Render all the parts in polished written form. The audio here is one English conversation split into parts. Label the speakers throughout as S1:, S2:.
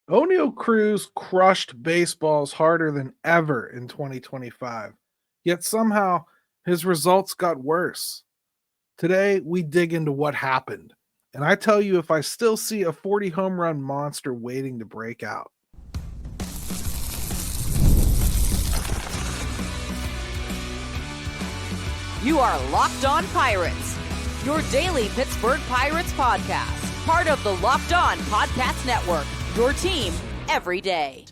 S1: Oneill Cruz crushed baseballs harder than ever in 2025, yet somehow his results got worse. Today, we dig into what happened, and I tell you if I still see a 40 home run monster waiting to break out.
S2: You are Locked On Pirates, your daily Pittsburgh Pirates podcast, part of the Locked On Podcast Network, your team every day.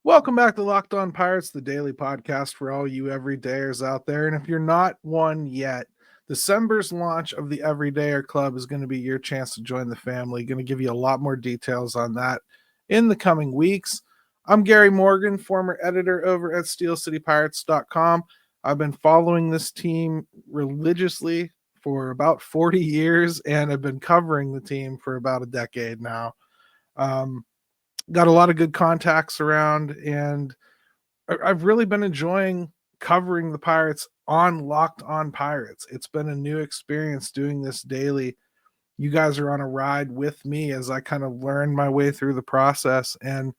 S1: Welcome back to Locked On Pirates, the daily podcast for all you everydayers out there. And if you're not one yet, December's launch of the Everydayer Club is going to be your chance to join the family. Going to give you a lot more details on that in the coming weeks. I'm Gary Morgan, former editor over at SteelCityPirates.com. I've been following this team religiously for about 40 years, and I've been covering the team for about a decade now. Got a lot of good contacts around, and I've really been enjoying covering the Pirates on Locked On Pirates. It's been a new experience doing this daily. You guys are on a ride with me as I kind of learn my way through the process, and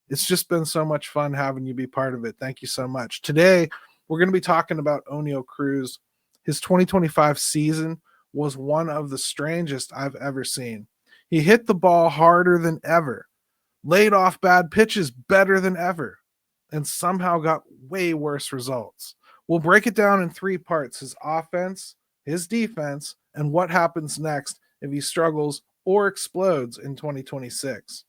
S1: it's just been so much fun having you be part of it. Thank you so much. Today, we're going to be talking about Oneill Cruz. His 2025 season was one of the strangest I've ever seen. He hit the ball harder than ever, laid off bad pitches better than ever, and somehow got way worse results. We'll break it down in three parts: his offense, his defense, and what happens next if he struggles or explodes in 2026.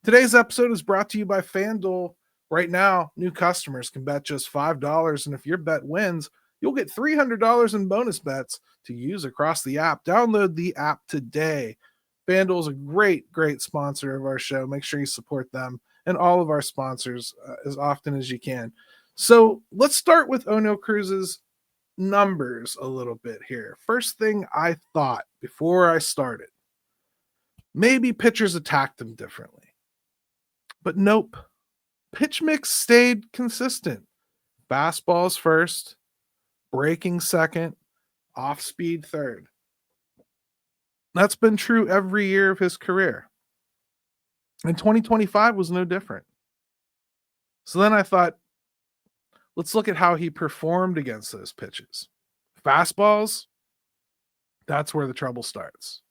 S1: Today's episode is brought to you by FanDuel. Right now, new customers can bet just $5, and if your bet wins, you'll get $300 in bonus bets to use across the app. Download the app today. FanDuel is a great sponsor of our show. Make sure you support them and all of our sponsors as often as you can. So let's start with Oneill Cruz's numbers a little bit here. First thing I thought before I started, maybe pitchers attacked him differently. But nope. Pitch mix stayed consistent. Fastballs first, breaking second, off speed third. That's been true every year of his career. And 2025 was no different. So then I thought, let's look at how he performed against those pitches. Fastballs, that's where the trouble starts.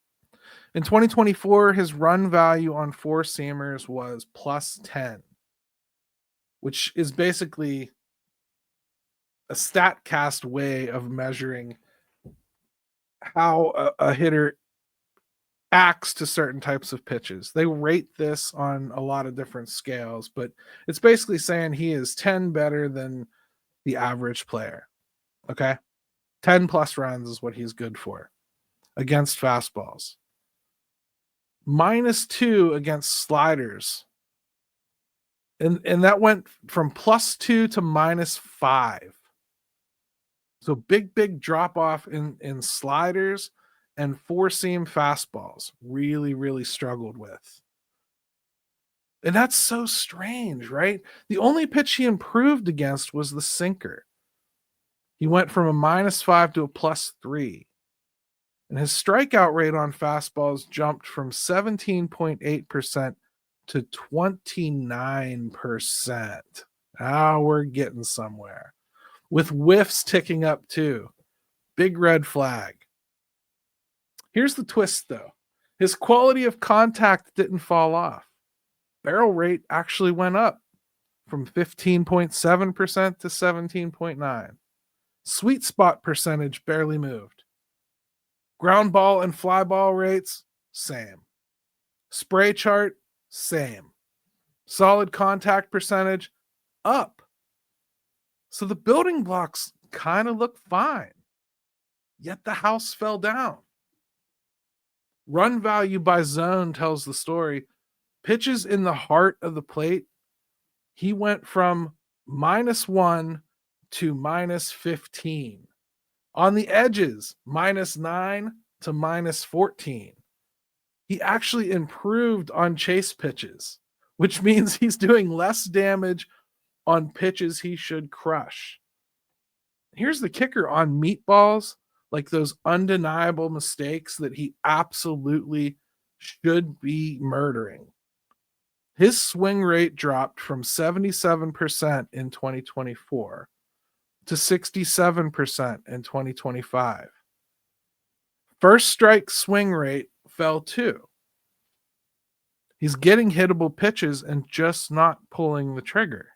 S1: In 2024, his run value on four seamers was plus 10, which is basically a StatCast way of measuring how a hitter acts to certain types of pitches. They rate this on a lot of different scales, but it's basically saying he is 10 better than the average player. Okay? 10 plus runs is what he's good for against fastballs. -2 against sliders. And that went from +2 to -5. So big drop off in sliders, and four seam fastballs really struggled with. And that's so strange, right? The only pitch he improved against was the sinker. He went from a -5 to a +3. And his strikeout rate on fastballs jumped from 17.8% to 29%. Now we're getting somewhere. With whiffs ticking up too. Big red flag. Here's the twist though. His quality of contact didn't fall off. Barrel rate actually went up from 15.7% to 17.9%. Sweet spot percentage barely moved. Ground ball and fly ball rates, same. Spray chart, same. Solid contact percentage, up. So the building blocks kind of look fine. Yet the house fell down. Run value by zone tells the story. Pitches in the heart of the plate, he went from -1 to -15. On the edges, -9 to -14. He actually improved on chase pitches, which means he's doing less damage on pitches he should crush. Here's the kicker on meatballs, like those undeniable mistakes that he absolutely should be murdering. His swing rate dropped from 77% in 2024 to 67% in 2025. First strike swing rate fell too. He's getting hittable pitches and just not pulling the trigger.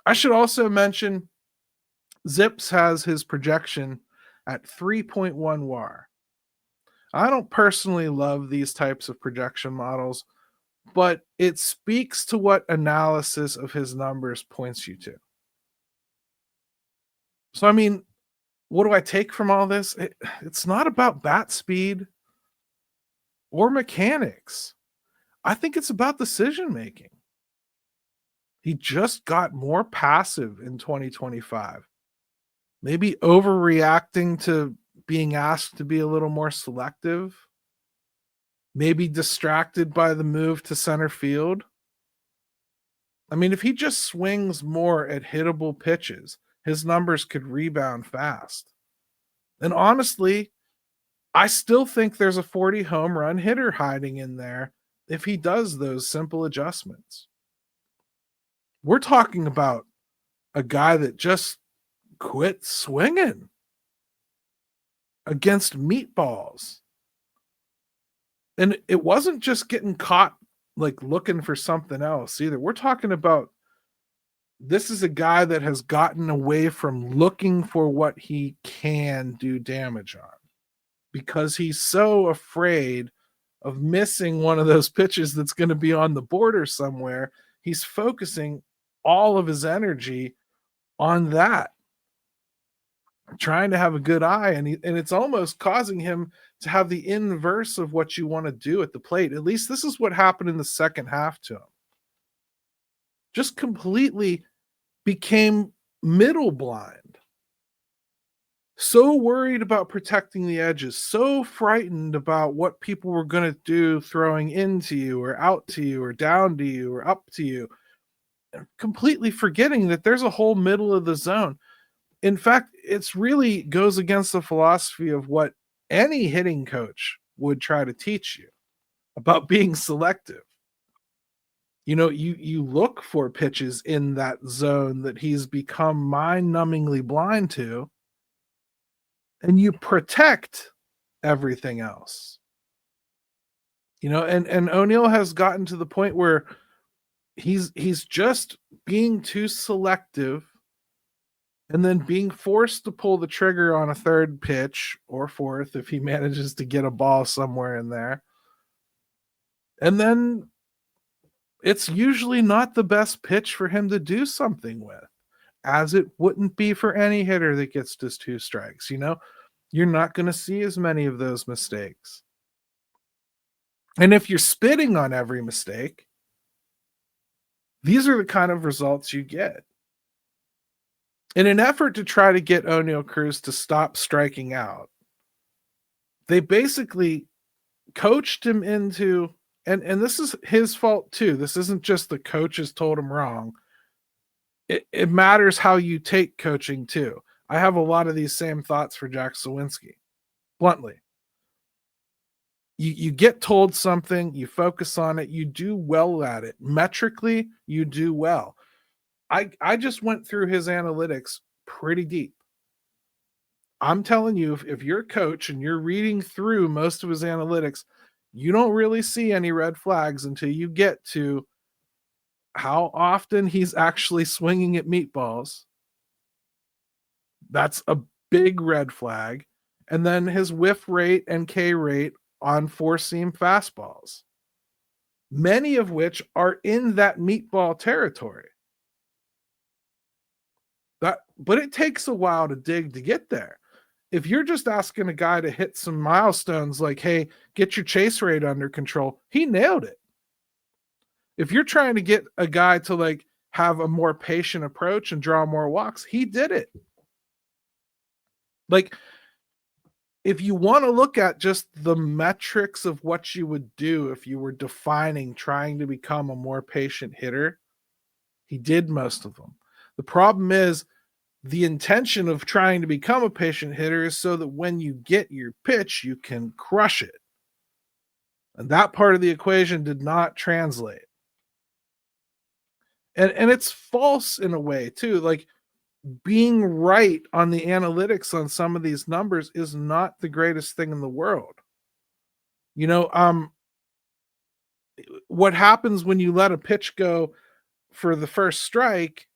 S1: I should also mention Zips has his projection at 3.1 WAR. I don't personally love these types of projection models, but it speaks to what analysis of his numbers points you to. So, I mean, what do I take from all this? It's not about bat speed or mechanics. I think it's about decision making. He just got more passive in 2025. Maybe overreacting to being asked to be a little more selective. Maybe distracted by the move to center field. I mean, if he just swings more at hittable pitches, his numbers could rebound fast. And honestly, I still think there's a 40 home run hitter hiding in there if he does those simple adjustments. We're talking about a guy that just quit swinging against meatballs. And it wasn't just getting caught like looking for something else either. We're talking about this is a guy that has gotten away from looking for what he can do damage on because he's so afraid of missing one of those pitches that's going to be on the border somewhere. He's focusing all of his energy on that, trying to have a good eye, and it's almost causing him to have the inverse of what you want to do at the plate. At least this is what happened in the second half to him. Just completely became middle blind. So worried about protecting the edges, so frightened about what people were going to do throwing into you or out to you or down to you or up to you, completely forgetting that there's a whole middle of the zone. In fact, it's really goes against the philosophy of what any hitting coach would try to teach you about being selective. You know, you look for pitches in that zone that he's become mind-numbingly blind to, and you protect everything else. You know, and Oneil has gotten to the point where he's just being too selective and then being forced to pull the trigger on a third pitch or fourth if he manages to get a ball somewhere in there. And then it's usually not the best pitch for him to do something with, as it wouldn't be for any hitter that gets just 2 strikes. You know, you're not going to see as many of those mistakes. And if you're spitting on every mistake, these are the kind of results you get. In an effort to try to get Oneill Cruz to stop striking out, they basically coached him into, and this is his fault too. This isn't just the coaches told him wrong. It matters how you take coaching too. I have a lot of these same thoughts for Jack Sawinski. Bluntly, you get told something, you focus on it, you do well at it. Metrically, you do well. I just went through his analytics pretty deep. I'm telling you, if you're a coach and you're reading through most of his analytics, you don't really see any red flags until you get to how often he's actually swinging at meatballs. That's a big red flag. And then his whiff rate and K rate on 4-seam fastballs, many of which are in that meatball territory. But it takes a while to dig to get there. If you're just asking a guy to hit some milestones like, hey, get your chase rate under control, he nailed it. If you're trying to get a guy to like have a more patient approach and draw more walks, he did it. Like, if you want to look at just the metrics of what you would do if you were defining trying to become a more patient hitter, he did most of them. The problem is the intention of trying to become a patient hitter is so that when you get your pitch, you can crush it. And that part of the equation did not translate. And it's false in a way too. Like, being right on the analytics on some of these numbers is not the greatest thing in the world. You know, what happens when you let a pitch go for the first strike?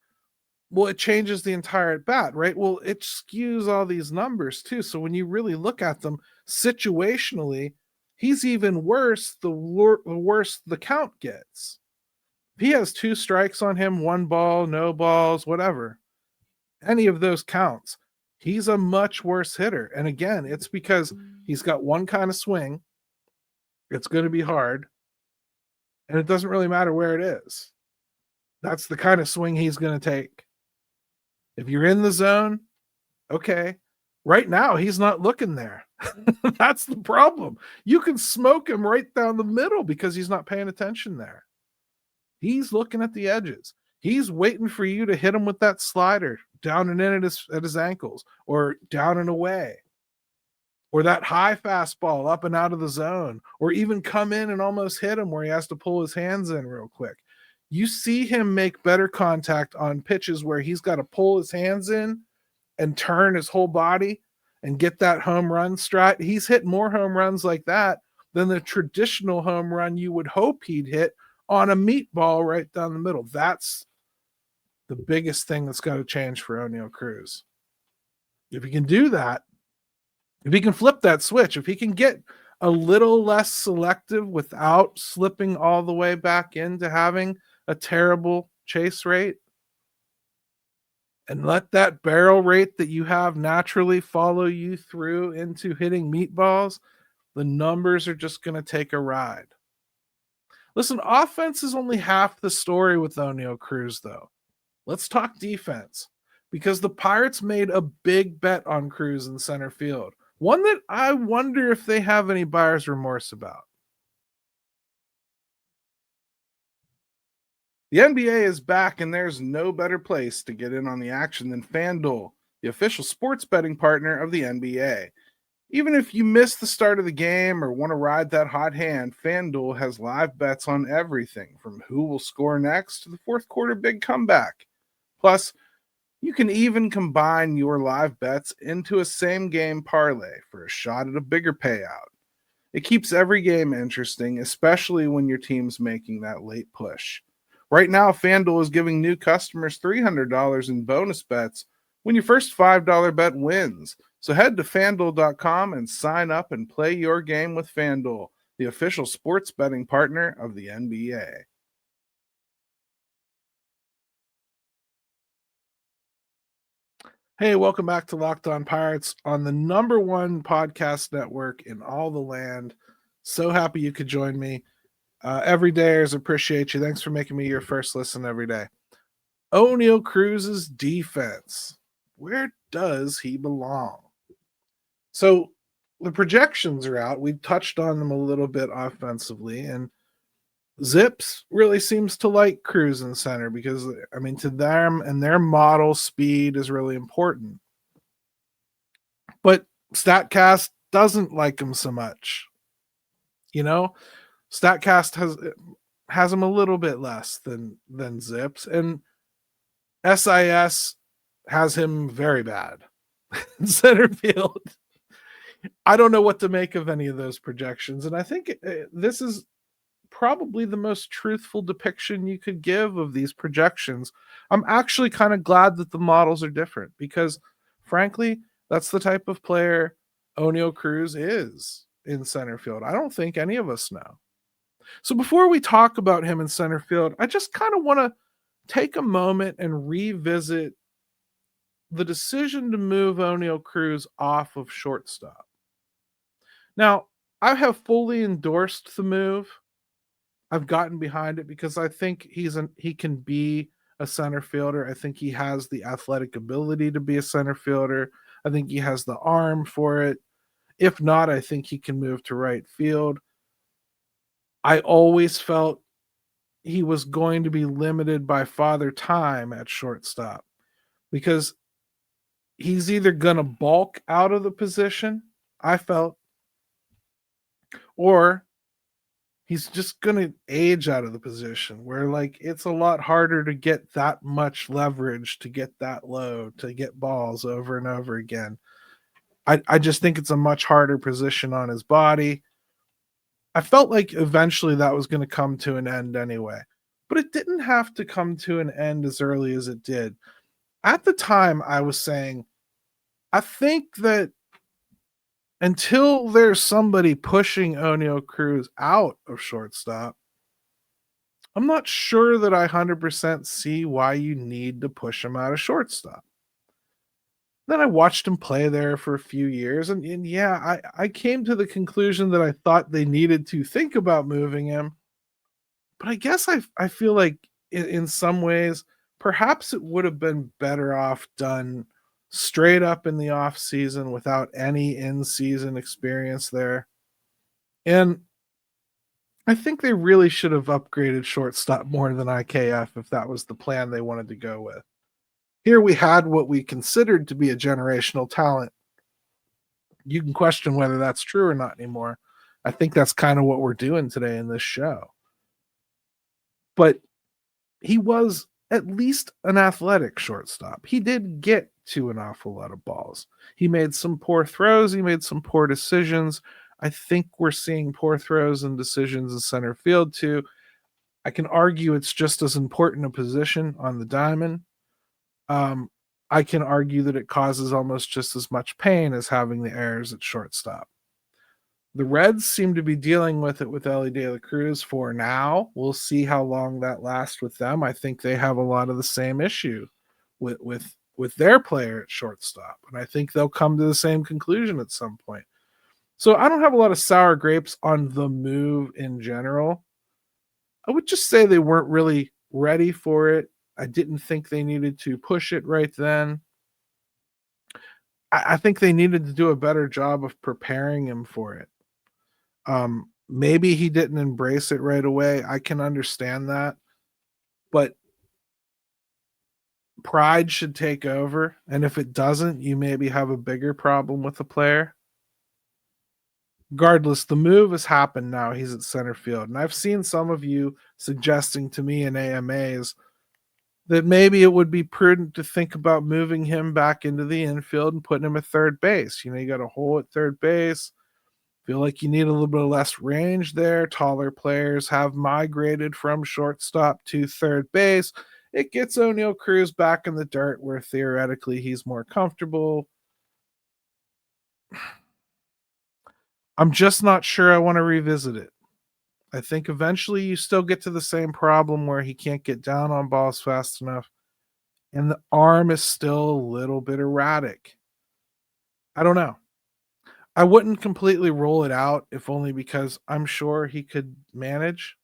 S1: Well, it changes the entire at bat, right? Well, it skews all these numbers too. So when you really look at them situationally, he's even worse the worse the count gets. If he has 2 strikes on him, 1 ball, no balls, whatever, any of those counts, he's a much worse hitter. And again, it's because he's got one kind of swing. It's going to be hard. And it doesn't really matter where it is. That's the kind of swing he's going to take. If you're in the zone, okay. Right now, he's not looking there. That's the problem. You can smoke him right down the middle because he's not paying attention there. He's looking at the edges. He's waiting for you to hit him with that slider down and in at his ankles, or down and away, or that high fastball up and out of the zone, or even come in and almost hit him where he has to pull his hands in real quick. You see him make better contact on pitches where he's got to pull his hands in and turn his whole body and get that home run stride. He's hit more home runs like that than the traditional home run you would hope he'd hit on a meatball right down the middle. That's the biggest thing that's got to change for Oneill Cruz. If he can do that, if he can flip that switch, if he can get a little less selective without slipping all the way back into having a terrible chase rate, and let that barrel rate that you have naturally follow you through into hitting meatballs, the numbers are just going to take a ride. Listen, offense is only half the story with Oneill Cruz, though. Let's talk defense, because the Pirates made a big bet on Cruz in center field, one that I wonder if they have any buyer's remorse about. The NBA is back, and there's no better place to get in on the action than FanDuel, the official sports betting partner of the NBA. Even if you miss the start of the game or want to ride that hot hand, FanDuel has live bets on everything from who will score next to the fourth quarter big comeback. Plus, you can even combine your live bets into a same-game parlay for a shot at a bigger payout. It keeps every game interesting, especially when your team's making that late push. Right now, FanDuel is giving new customers $300 in bonus bets when your first $5 bet wins. So head to FanDuel.com and sign up and play your game with FanDuel, the official sports betting partner of the NBA. Hey, welcome back to Locked On Pirates on the #1 podcast network in all the land. So happy you could join me. Everydayers, appreciate you. Thanks for making me your first listen every day. Oneill Cruz's defense. Where does he belong? So the projections are out. We touched on them a little bit offensively, and Zips really seems to like Cruz in center because, I mean, to them and their model, speed is really important. But StatCast doesn't like him so much. You know, StatCast has him a little bit less than Zips, and SIS has him very bad in center field. I don't know what to make of any of those projections, and I think this is probably the most truthful depiction you could give of these projections. I'm actually kind of glad that the models are different because, frankly, that's the type of player Oneill Cruz is in center field. I don't think any of us know. So before we talk about him in center field, I just kind of want to take a moment and revisit the decision to move Oneill Cruz off of shortstop. Now, I have fully endorsed the move. I've gotten behind it because I think he can be a center fielder. I think he has the athletic ability to be a center fielder. I think he has the arm for it. If not, I think he can move to right field. I always felt he was going to be limited by Father Time at shortstop because he's either going to bulk out of the position, I felt, or he's just going to age out of the position where like it's a lot harder to get that much leverage, to get that low, to get balls over and over again. I just think it's a much harder position on his body. I felt like eventually that was going to come to an end anyway, but it didn't have to come to an end as early as it did. At the time, I was saying, I think that until there's somebody pushing Oneill Cruz out of shortstop, I'm not sure that I 100% see why you need to push him out of shortstop. Then I watched him play there for a few years, and yeah, I came to the conclusion that I thought they needed to think about moving him. But I guess I feel like in some ways, perhaps it would have been better off done straight up in the off season without any in season experience there. And I think they really should have upgraded shortstop more than IKF if that was the plan they wanted to go with. Here we had what we considered to be a generational talent. You can question whether that's true or not anymore. I think that's kind of what we're doing today in this show. But he was at least an athletic shortstop. He did get to an awful lot of balls. He made some poor throws. He made some poor decisions. I think we're seeing poor throws and decisions in center field too. I can argue it's just as important a position on the diamond. I can argue that it causes almost just as much pain as having the errors at shortstop. The Reds seem to be dealing with it with Ellie De La Cruz for now. We'll see how long that lasts with them. I think they have a lot of the same issue with their player at shortstop, and I think they'll come to the same conclusion at some point. So I don't have a lot of sour grapes on the move in general. I would just say they weren't really ready for it. I didn't think they needed to push it right then. I think they needed to do a better job of preparing him for it. Maybe he didn't embrace it right away. I can understand that. But pride should take over. And if it doesn't, you maybe have a bigger problem with the player. Regardless, the move has happened now. He's at center field. And I've seen some of you suggesting to me in AMAs that maybe it would be prudent to think about moving him back into the infield and putting him at third base. You know, you got a hole at third base. Feel like you need a little bit less range there. Taller players have migrated from shortstop to third base. It gets Oneill Cruz back in the dirt where theoretically he's more comfortable. I'm just not sure I want to revisit it. I think eventually you still get to the same problem where he can't get down on balls fast enough, and the arm is still a little bit erratic. I don't know. I wouldn't completely rule it out, if only because I'm sure he could manage.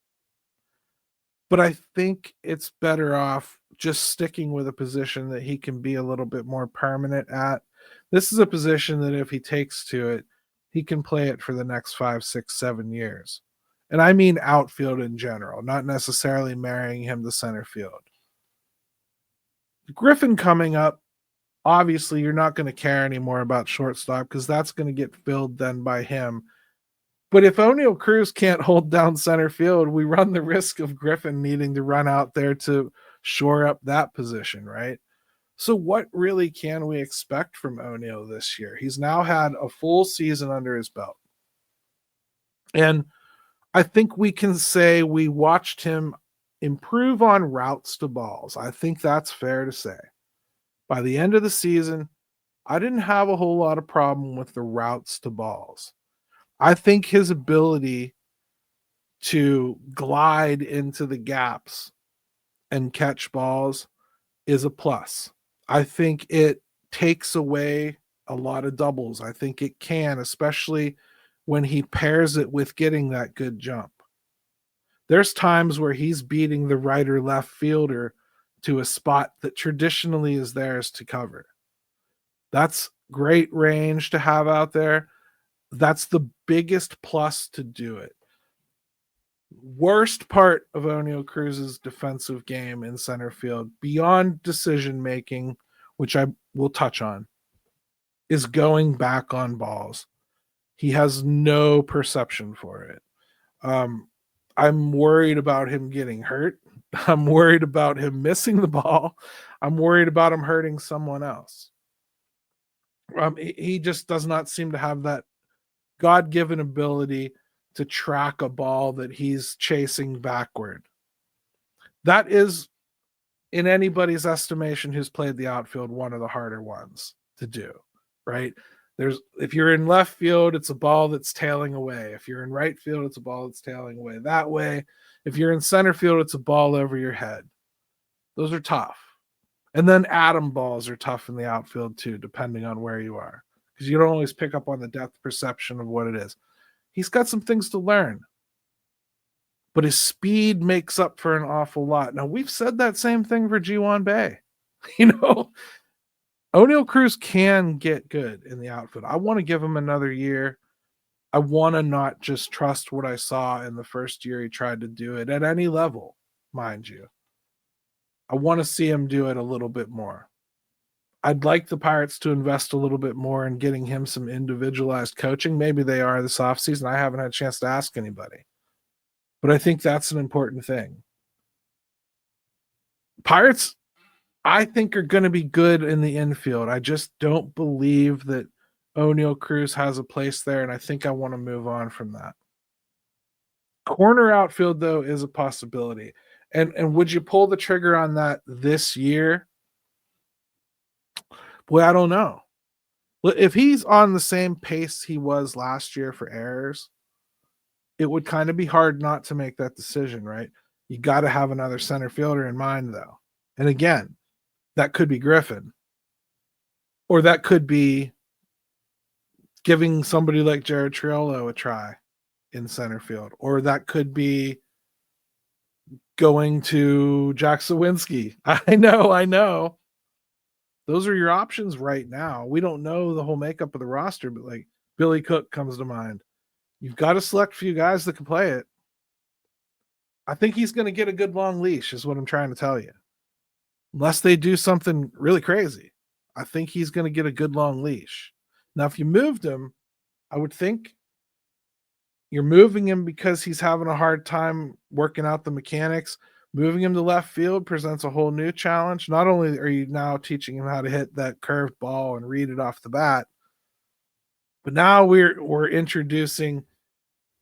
S1: But I think it's better off just sticking with a position that he can be a little bit more permanent at. This is a position that if he takes to it, he can play it for the next 5, 6, 7 years. And I mean outfield in general, not necessarily marrying him to center field. Griffin coming up, obviously you're not going to care anymore about shortstop because that's going to get filled then by him. But if Oneill Cruz can't hold down center field, we run the risk of Griffin needing to run out there to shore up that position, right? So what really can we expect from Oneill this year? He's now had a full season under his belt. And I think we can say we watched him improve on routes to balls. I think that's fair to say. By the end of the season, I didn't have a whole lot of problem with the routes to balls. I think his ability to glide into the gaps and catch balls is a plus. I think it takes away a lot of doubles. I think it can, especially when he pairs it with getting that good jump. There's times where he's beating the right or left fielder to a spot that traditionally is theirs to cover. That's great range to have out there. That's the biggest plus to do it. Worst part of Oneill Cruz's defensive game in center field, beyond decision making, which I will touch on, is going back on balls. He has no perception for it. I'm worried about him getting hurt. I'm worried about him missing the ball. I'm worried about him hurting someone else. He just does not seem to have that God-given ability to track a ball that he's chasing backward. That is, in anybody's estimation who's played the outfield, one of the harder ones to do, right? If you're in left field, it's a ball that's tailing away. If you're in right field, it's a ball that's tailing away that way. If you're in center field, it's a ball over your head. Those are tough. And then atom balls are tough in the outfield too, depending on where you are, because you don't always pick up on the depth perception of what it is. He's got some things to learn, but his speed makes up for an awful lot. Now, we've said that same thing for Ji-hwan Bae. Oneill Cruz can get good in the outfield. I want to give him another year. I want to not just trust what I saw in the first year he tried to do it at any level, mind you. I want to see him do it a little bit more. I'd like the Pirates to invest a little bit more in getting him some individualized coaching. Maybe they are this offseason. I haven't had a chance to ask anybody. But I think that's an important thing. Pirates, I think, are going to be good in the infield. I just don't believe that Oneill Cruz has a place there, and I think I want to move on from that. Corner outfield, though, is a possibility. And would you pull the trigger on that this year? Boy, I don't know. If he's on the same pace he was last year for errors, it would kind of be hard not to make that decision, right? You got to have another center fielder in mind, though. And again, that could be Griffin. Or that could be giving somebody like Jared Triolo a try in center field. Or that could be going to Jack Sawinski. I know. Those are your options right now. We don't know the whole makeup of the roster, but like Billy Cook comes to mind. You've got to select a few guys that can play it. I think he's going to get a good long leash, is what I'm trying to tell you. Unless they do something really crazy, I think he's going to get a good long leash. Now, if you moved him, I would think you're moving him because he's having a hard time working out the mechanics. Moving him to left field presents a whole new challenge. Not only are you now teaching him how to hit that curved ball and read it off the bat, but now we're introducing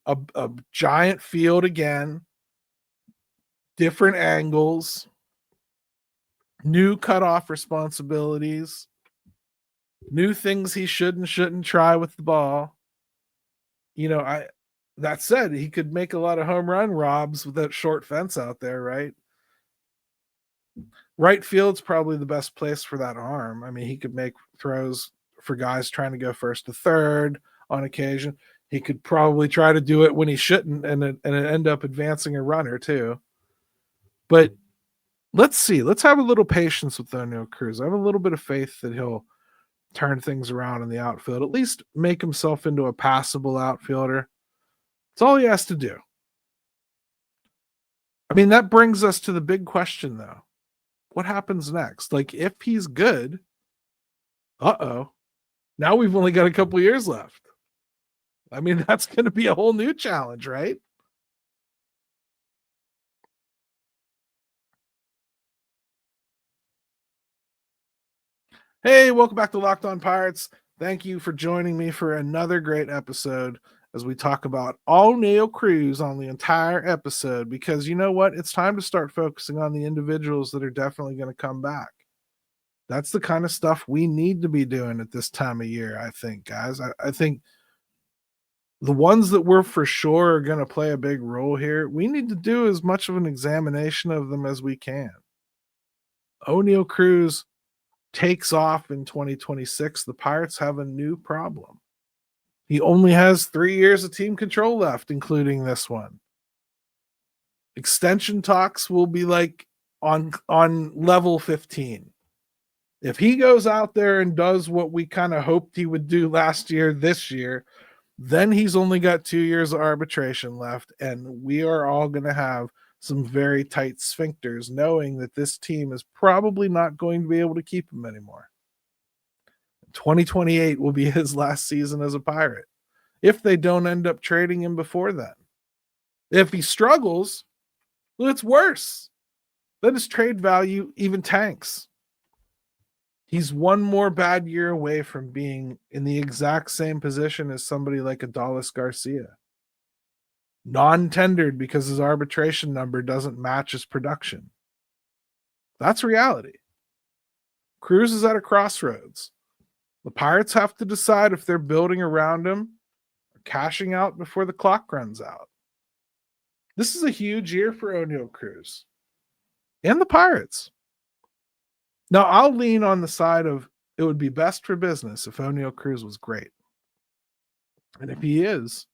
S1: a giant field again, different angles, new cutoff responsibilities, new things he should and shouldn't try with the ball. That said, he could make a lot of home run robs with that short fence out there, right? Right field's probably the best place for that arm. I mean, he could make throws for guys trying to go first to third on occasion. He could probably try to do it when he shouldn't and end up advancing a runner too. But let's see. Let's have a little patience with Oneill Cruz. I have a little bit of faith that he'll turn things around in the outfield, at least make himself into a passable outfielder. That's all he has to do. I mean, that brings us to the big question, though. What happens next? Like, if he's good, now we've only got a couple years left. I mean, that's going to be a whole new challenge, right? Hey, welcome back to Locked On Pirates. Thank you for joining me for another great episode as we talk about Oneill Cruz on the entire episode, because you know what? It's time to start focusing on the individuals that are definitely going to come back. That's the kind of stuff we need to be doing at this time of year, I think, guys. I think the ones that we're for sure are going to play a big role here, we need to do as much of an examination of them as we can. Oneill Cruz takes off in 2026. The Pirates have a new problem. He only has 3 years of team control left, including this one. Extension talks will be like on level 15. If he goes out there and does what we kind of hoped he would do last year, this year, then he's only got 2 years of arbitration left, and we are all going to have some very tight sphincters, knowing that this team is probably not going to be able to keep him anymore. 2028 will be his last season as a Pirate, if they don't end up trading him before then. If he struggles, well, it's worse. Then his trade value even tanks. He's one more bad year away from being in the exact same position as somebody like Adolis Garcia. Non-tendered because his arbitration number doesn't match his production. That's reality. Cruz is at a crossroads. The Pirates have to decide if they're building around him or cashing out before the clock runs out. This is a huge year for Oneill Cruz and the Pirates. Now, I'll lean on the side of it would be best for business if Oneill Cruz was great. And if he is,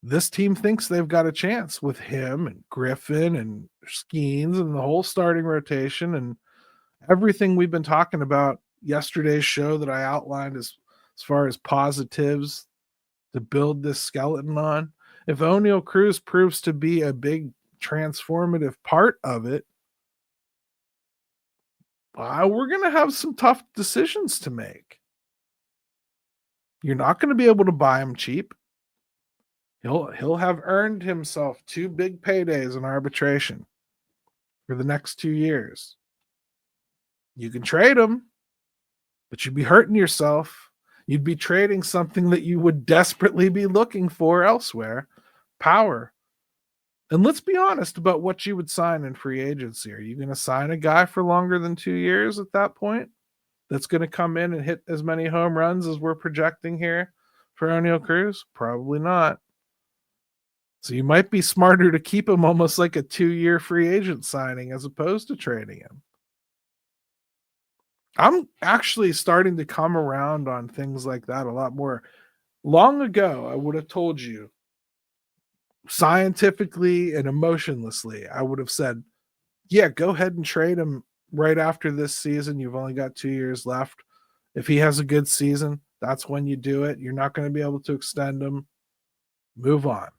S1: this team thinks they've got a chance with him and Griffin and Skeens and the whole starting rotation and everything we've been talking about yesterday's show that I outlined as far as positives to build this skeleton on. If Oneill Cruz proves to be a big transformative part of it, we're going to have some tough decisions to make. You're not going to be able to buy him cheap. He'll have earned himself 2 big paydays in arbitration for the next 2 years. You can trade him, but you'd be hurting yourself. You'd be trading something that you would desperately be looking for elsewhere, power. And let's be honest about what you would sign in free agency. Are you going to sign a guy for longer than 2 years at that point that's going to come in and hit as many home runs as we're projecting here for Oneill Cruz? Probably not. So you might be smarter to keep him almost like a 2-year free agent signing as opposed to trading him. I'm actually starting to come around on things like that a lot more. Long ago, I would have told you, scientifically and emotionlessly, I would have said, yeah, go ahead and trade him right after this season. You've only got 2 years left. If he has a good season, that's when you do it. You're not going to be able to extend him. Move on.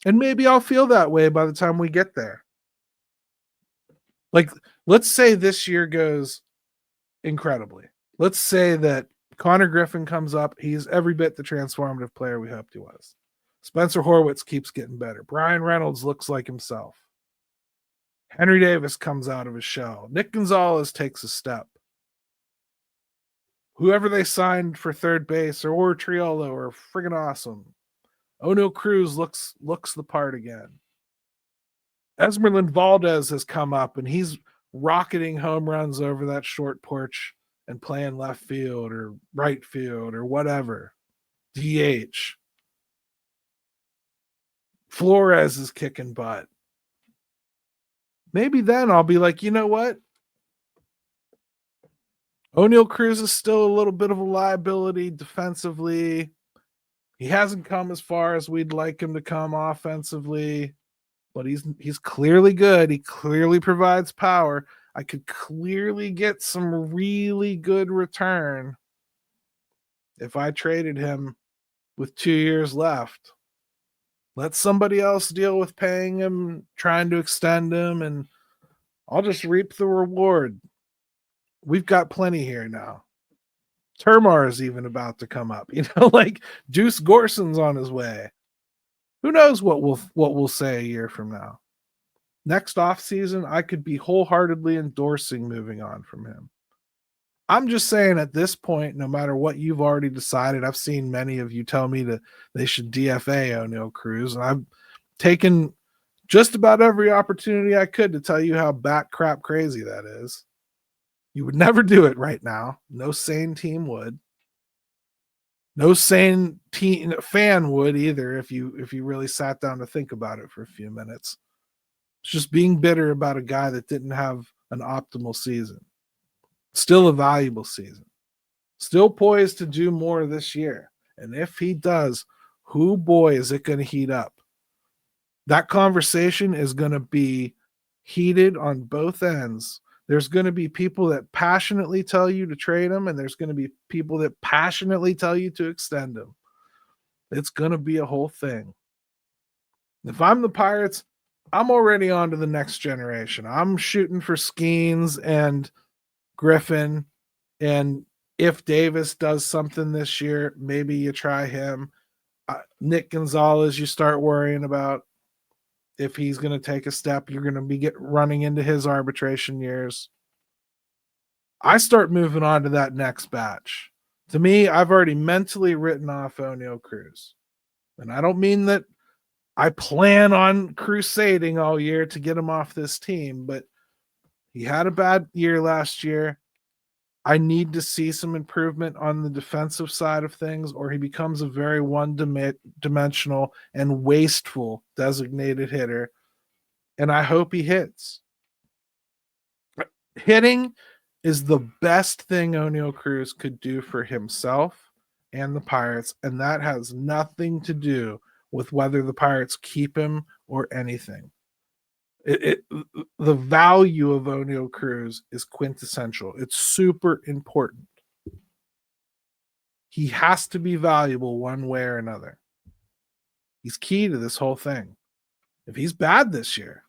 S1: And maybe I'll feel that way by the time we get there. Like, let's say this year goes incredibly. Let's say that Konnor Griffin comes up. He's every bit the transformative player we hoped he was. Spencer Horwitz keeps getting better. Brian Reynolds looks like himself. Henry Davis comes out of his shell. Nick Gonzalez takes a step. Whoever they signed for third base or Triolo are friggin' awesome. Oneill Cruz looks the part again. Esmeralda Valdez has come up and he's rocketing home runs over that short porch and playing left field or right field or whatever. DH. Flores is kicking butt. Maybe then I'll be like, you know what? Oneill Cruz is still a little bit of a liability defensively. He hasn't come as far as we'd like him to come offensively, but he's clearly good. He clearly provides power. I could clearly get some really good return if I traded him with 2 years left. Let somebody else deal with paying him, trying to extend him, and I'll just reap the reward. We've got plenty here now. Termar is even about to come up, like Deuce Gorson's on his way. Who knows what we'll say a year from now? Next offseason, I could be wholeheartedly endorsing moving on from him. I'm just saying at this point, no matter what you've already decided, I've seen many of you tell me that they should DFA Oneill Cruz, and I've taken just about every opportunity I could to tell you how bat crap crazy that is. You would never do it right now. No sane team would. No sane team fan would either if you really sat down to think about it for a few minutes. It's just being bitter about a guy that didn't have an optimal season. Still a valuable season. Still poised to do more this year. And if he does, boy, is it going to heat up. That conversation is going to be heated on both ends. There's going to be people that passionately tell you to trade him, and there's going to be people that passionately tell you to extend him. It's going to be a whole thing. If I'm the Pirates, I'm already on to the next generation. I'm shooting for Skeens and Griffin, and if Davis does something this year, maybe you try him. Nick Gonzalez, you start worrying about if he's going to take a step. You're going to be running into his arbitration years. I start moving on to that next batch. To me, I've already mentally written off Oneill Cruz. And I don't mean that I plan on crusading all year to get him off this team, but he had a bad year last year. I need to see some improvement on the defensive side of things, or he becomes a very one-dimensional and wasteful designated hitter. And I hope he hits. Hitting is the best thing Oneill Cruz could do for himself and the Pirates, and that has nothing to do with whether the Pirates keep him or anything. The value of Oneill Cruz is quintessential. It's super important. He has to be valuable one way or another. He's key to this whole thing. If he's bad this year,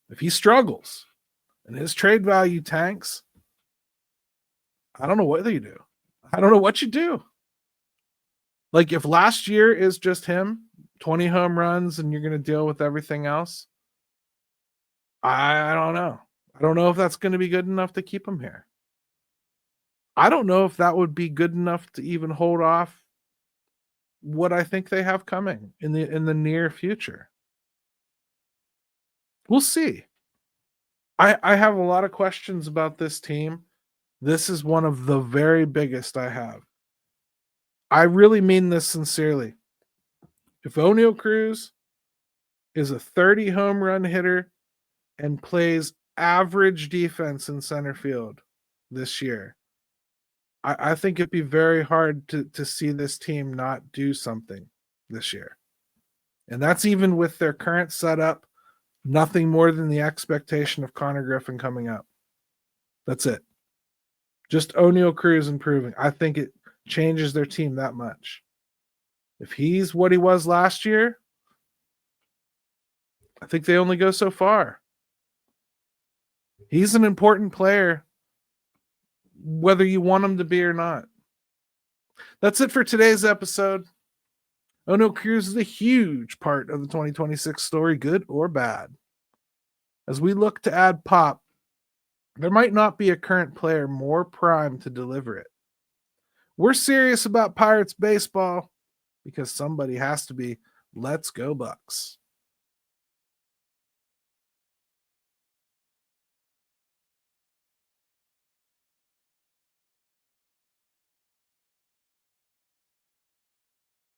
S1: if he struggles and his trade value tanks, I don't know what you do. I don't know what you do. Like, if last year is just him, 20 home runs, and you're going to deal with everything else, I don't know. I don't know if that's going to be good enough to keep him here. I don't know if that would be good enough to even hold off what I think they have coming in the near future. We'll see. I have a lot of questions about this team. This is one of the very biggest I have. I really mean this sincerely. If Oneill Cruz is a 30 home run hitter and plays average defense in center field this year, I think it'd be very hard to see this team not do something this year. And that's even with their current setup, nothing more than the expectation of Konnor Griffin coming up. That's it. Just Oneill Cruz improving. I think it changes their team that much. If he's what he was last year, I think they only go so far. He's an important player, whether you want him to be or not. That's it for today's episode. Oneill Cruz is a huge part of the 2026 story, good or bad. As we look to add pop, there might not be a current player more primed to deliver it. We're serious about Pirates baseball because somebody has to be. Let's go Bucks.